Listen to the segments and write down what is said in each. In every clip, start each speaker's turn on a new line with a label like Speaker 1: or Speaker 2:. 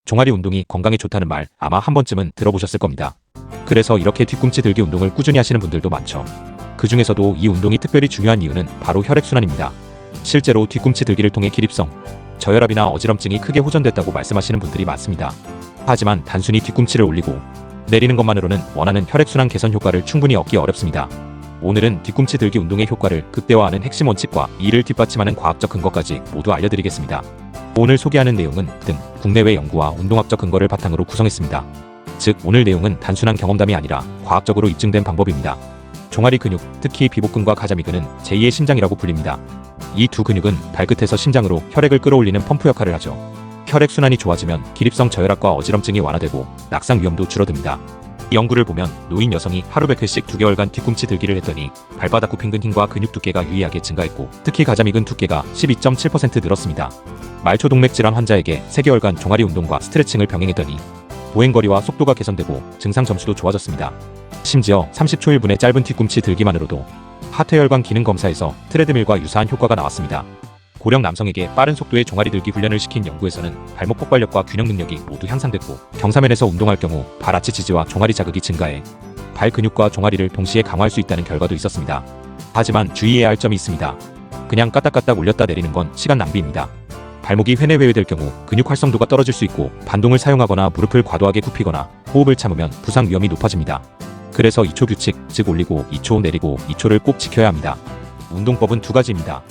Speaker 1: 종아리 운동이 건강에 좋다는 말 아마 한 번쯤은 들어보셨을 겁니다. 그래서 이렇게 뒤꿈치 들기 운동을 꾸준히 하시는 분들도 많죠. 그 중에서도 이 운동이 특별히 중요한 이유는 바로 혈액순환입니다. 실제로 뒤꿈치 들기를 통해 기립성, 저혈압이나 어지럼증이 크게 호전됐다고 말씀하시는 분들이 많습니다. 하지만 단순히 뒤꿈치를 올리고 내리는 것만으로는 원하는 혈액순환 개선 효과를 충분히 얻기 어렵습니다. 오늘은 뒤꿈치 들기 운동의 효과를 극대화하는 핵심 원칙과 이를 뒷받침하는 과학적 근거까지 모두 알려드리겠습니다. 오늘 소개하는 내용은 등 국내외 연구와 운동학적 근거를 바탕으로 구성했습니다. 즉 오늘 내용은 단순한 경험담이 아니라 과학적으로 입증된 방법입니다. 종아리 근육, 특히 비복근과 가자미근은 제2의 심장이라고 불립니다. 이 두 근육은 발끝에서 심장으로 혈액을 끌어올리는 펌프 역할을 하죠. 혈액순환이 좋아지면 기립성 저혈압과 어지럼증이 완화되고 낙상 위험도 줄어듭니다. 연구를 보면 노인 여성이 하루 100회씩 2개월간 뒤꿈치 들기를 했더니 발바닥 굽힌근 힘과 근육 두께가 유의하게 증가했고 특히 가자미근 두께가 12.7% 늘었습니다. 말초동맥 질환 환자에게 3개월간 종아리 운동과 스트레칭을 병행했더니 보행거리와 속도가 개선되고 증상 점수도 좋아졌습니다. 심지어 30초 1분의 짧은 뒤꿈치 들기만으로도 하태혈관 기능 검사에서 트레드밀과 유사한 효과가 나왔습니다. 고령 남성에게 빠른 속도의 종아리 들기 훈련을 시킨 연구에서는 발목 폭발력과 균형 능력이 모두 향상됐고 경사면에서 운동할 경우 발 아치 지지와 종아리 자극이 증가해 발 근육과 종아리를 동시에 강화할 수 있다는 결과도 있었습니다. 하지만 주의해야 할 점이 있습니다. 그냥 까딱까딱 올렸다 내리는 건 시간 낭비입니다. 발목이 회내외회될 경우 근육 활성도가 떨어질 수 있고 반동을 사용하거나 무릎을 과도하게 굽히거나 호흡을 참으면 부상 위험이 높아집니다. 그래서 2초 규칙, 즉 올리고 2초 내리고 2초를 꼭 지켜야 합니다. 운동법은 두 가지입니다.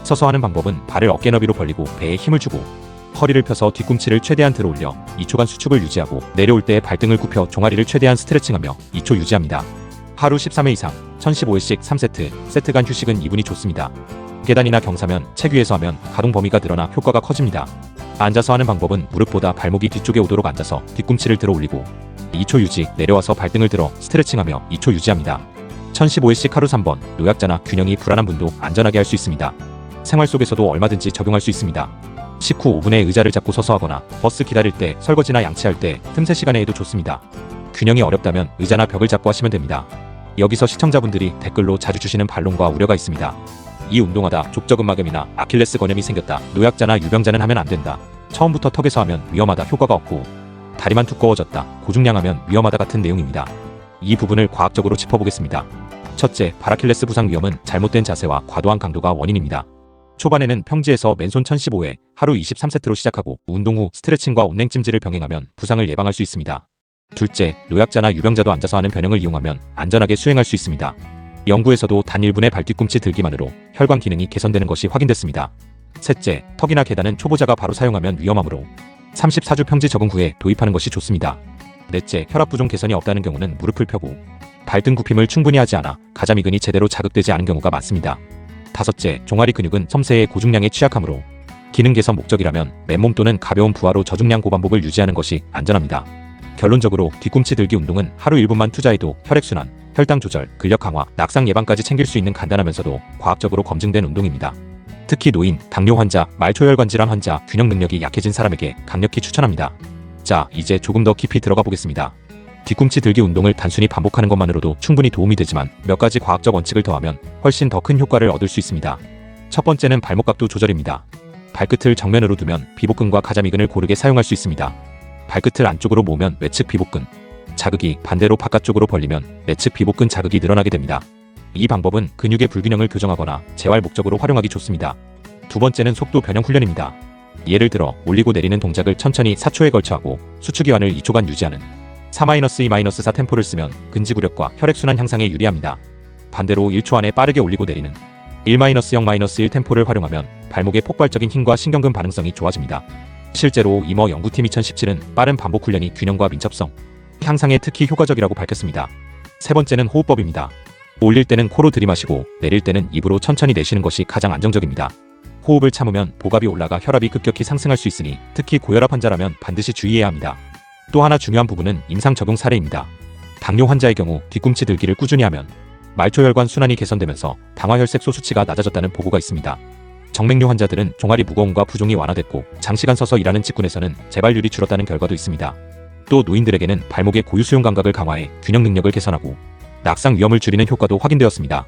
Speaker 1: 서서 하는 방법은 발을 어깨 너비로 벌리고 배에 힘을 주고 허리를 펴서 뒤꿈치를 최대한 들어 올려 2초간 수축을 유지하고 내려올 때 발등을 굽혀 종아리를 최대한 스트레칭하며 2초 유지합니다. 하루 13회 이상 1015회씩 3세트, 세트 간 휴식은 2분이 좋습니다. 계단이나 경사면, 책 위에서 하면 가동 범위가 늘어나 효과가 커집니다. 앉아서 하는 방법은 무릎보다 발목이 뒤쪽에 오도록 앉아서 뒤꿈치를 들어 올리고 2초 유지, 내려와서 발등을 들어 스트레칭하며 2초 유지합니다. 1015회씩 하루 3번, 노약자나 균형이 불안한 분도 안전하게 할 수 있습니다. 생활 속에서도 얼마든지 적용할 수 있습니다. 식후 5분에 의자를 잡고 서서 하거나 버스 기다릴 때, 설거지나 양치할 때, 틈새 시간에 해도 좋습니다. 균형이 어렵다면 의자나 벽을 잡고 하시면 됩니다. 여기서 시청자분들이 댓글로 자주 주시는 반론과 우려가 있습니다. 이 운동하다 족저근막염이나 아킬레스 건염이 생겼다, 노약자나 유병자는 하면 안 된다, 처음부터 턱에서 하면 위험하다, 효과가 없고 다리만 두꺼워졌다, 고중량하면 위험하다 같은 내용입니다. 이 부분을 과학적으로 짚어보겠습니다. 첫째, 바라킬레스 부상 위험은 잘못된 자세와 과도한 강도가 원인입니다. 초반에는 평지에서 맨손 1015회, 하루 23세트로 시작하고 운동 후 스트레칭과 온냉찜질을 병행하면 부상을 예방할 수 있습니다. 둘째, 노약자나 유병자도 앉아서 하는 변형을 이용하면 안전하게 수행할 수 있습니다. 연구에서도 단 1분의 발뒤꿈치 들기만으로 혈관 기능이 개선되는 것이 확인됐습니다. 셋째, 턱이나 계단은 초보자가 바로 사용하면 위험하므로 34주 평지 적응 후에 도입하는 것이 좋습니다. 넷째, 혈압 부종 개선이 없다는 경우는 무릎을 펴고 발등 굽힘을 충분히 하지 않아 가자미근이 제대로 자극되지 않은 경우가 많습니다. 다섯째, 종아리 근육은 섬세의 고중량에 취약하므로 기능 개선 목적이라면 맨몸 또는 가벼운 부하로 저중량 고반복을 유지하는 것이 안전합니다. 결론적으로 뒤꿈치 들기 운동은 하루 1분만 투자해도 혈액순환, 혈당 조절, 근력 강화, 낙상 예방까지 챙길 수 있는 간단하면서도 과학적으로 검증된 운동입니다. 특히 노인, 당뇨 환자, 말초혈관 질환 환자, 균형 능력이 약해진 사람에게 강력히 추천합니다. 자, 이제 조금 더 깊이 들어가 보겠습니다. 뒤꿈치 들기 운동을 단순히 반복하는 것만으로도 충분히 도움이 되지만 몇 가지 과학적 원칙을 더하면 훨씬 더 큰 효과를 얻을 수 있습니다. 첫 번째는 발목 각도 조절입니다. 발끝을 정면으로 두면 비복근과 가자미근을 고르게 사용할 수 있습니다. 발끝을 안쪽으로 모으면 외측 비복근 자극이, 반대로 바깥쪽으로 벌리면 내측 비복근 자극이 늘어나게 됩니다. 이 방법은 근육의 불균형을 교정하거나 재활 목적으로 활용하기 좋습니다. 두 번째는 속도 변형 훈련입니다. 예를 들어 올리고 내리는 동작을 천천히 4초에 걸쳐 하고 수축기환을 2초간 유지하는 4-2-4 템포를 쓰면 근지구력과 혈액순환 향상에 유리합니다. 반대로 1초 안에 빠르게 올리고 내리는 1-0-1 템포를 활용하면 발목의 폭발적인 힘과 신경근 반응성이 좋아집니다. 실제로 이머 연구팀 2017은 빠른 반복 훈련이 균형과 민첩성 향상에 특히 효과적이라고 밝혔습니다. 세 번째는 호흡법입니다. 올릴 때는 코로 들이마시고 내릴 때는 입으로 천천히 내쉬는 것이 가장 안정적입니다. 호흡을 참으면 복압이 올라가 혈압이 급격히 상승할 수 있으니 특히 고혈압 환자라면 반드시 주의해야 합니다. 또 하나 중요한 부분은 임상 적용 사례입니다. 당뇨 환자의 경우 뒤꿈치 들기를 꾸준히 하면 말초혈관 순환이 개선되면서 당화혈색소 수치가 낮아졌다는 보고가 있습니다. 정맥류 환자들은 종아리 무거움과 부종이 완화됐고 장시간 서서 일하는 직군에서는 재발률이 줄었다는 결과도 있습니다. 또 노인들에게는 발목의 고유 수용 감각을 강화해 균형 능력을 개선하고 낙상 위험을 줄이는 효과도 확인되었습니다.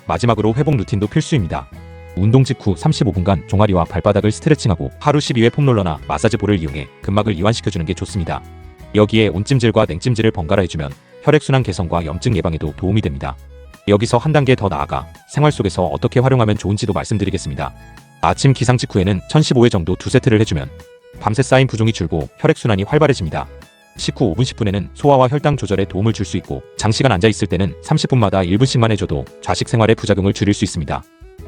Speaker 1: 마지막으로 회복 루틴도 필수입니다. 운동 직후 35분간 종아리와 발바닥을 스트레칭하고 하루 12회 폼롤러나 마사지볼을 이용해 근막을 이완시켜주는 게 좋습니다. 여기에 온찜질과 냉찜질을 번갈아 해주면 혈액순환 개선과 염증 예방에도 도움이 됩니다. 여기서 한 단계 더 나아가 생활 속에서 어떻게 활용하면 좋은지도 말씀드리겠습니다. 아침 기상 직후에는 1015회 정도 2세트를 해주면 밤새 쌓인 부종이 줄고 혈액순환이 활발해집니다. 식후 5분 10분에는 소화와 혈당 조절에 도움을 줄 수 있고 장시간 앉아있을 때는 30분마다 1분씩만 해줘도 좌식 생활의 부작용을 줄일 수 있습니다.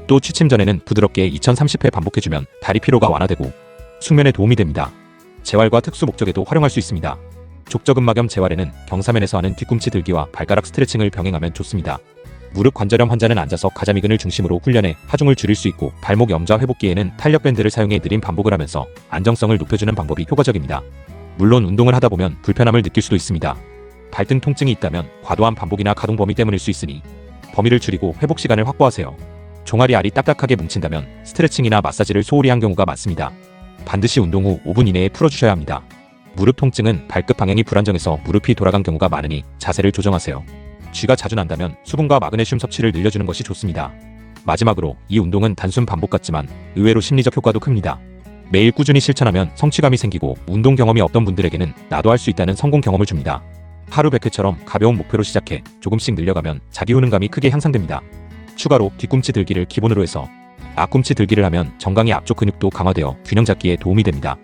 Speaker 1: 또 취침 전에는 부드럽게 2030회 반복해주면 다리 피로가 완화되고 숙면에 도움이 됩니다. 재활과 특수 목적에도 활용할 수 있습니다. 족저근막염 재활에는 경사면에서 하는 뒤꿈치 들기와 발가락 스트레칭을 병행하면 좋습니다. 무릎 관절염 환자는 앉아서 가자미근을 중심으로 훈련해 하중을 줄일 수 있고 발목 염좌 회복기에는 탄력 밴드를 사용해 느린 반복을 하면서 안정성을 높여주는 방법이 효과적입니다. 물론 운동을 하다 보면 불편함을 느낄 수도 있습니다. 발등 통증이 있다면 과도한 반복이나 가동 범위 때문일 수 있으니 범위를 줄이고 회복 시간을 확보하세요. 종아리 알이 딱딱하게 뭉친다면 스트레칭이나 마사지를 소홀히 한 경우가 많습니다. 반드시 운동 후 5분 이내에 풀어주셔야 합니다. 무릎 통증은 발끝 방향이 불안정해서 무릎이 돌아간 경우가 많으니 자세를 조정하세요. 쥐가 자주 난다면 수분과 마그네슘 섭취를 늘려주는 것이 좋습니다. 마지막으로 이 운동은 단순 반복 같지만 의외로 심리적 효과도 큽니다. 매일 꾸준히 실천하면 성취감이 생기고 운동 경험이 없던 분들에게는 나도 할 수 있다는 성공 경험을 줍니다. 하루 100회처럼 가벼운 목표로 시작해 조금씩 늘려가면 자기 효능감이 크게 향상됩니다. 추가로 뒤꿈치 들기를 기본으로 해서 앞꿈치 들기를 하면 정강이 앞쪽 근육도 강화되어 균형 잡기에 도움이 됩니다.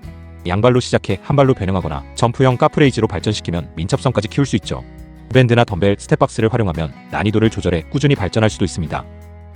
Speaker 1: 양발로 시작해 한 발로 변형하거나 점프형 카프레이즈로 발전시키면 민첩성까지 키울 수 있죠. 밴드나 덤벨, 스텝박스를 활용하면 난이도를 조절해 꾸준히 발전할 수도 있습니다.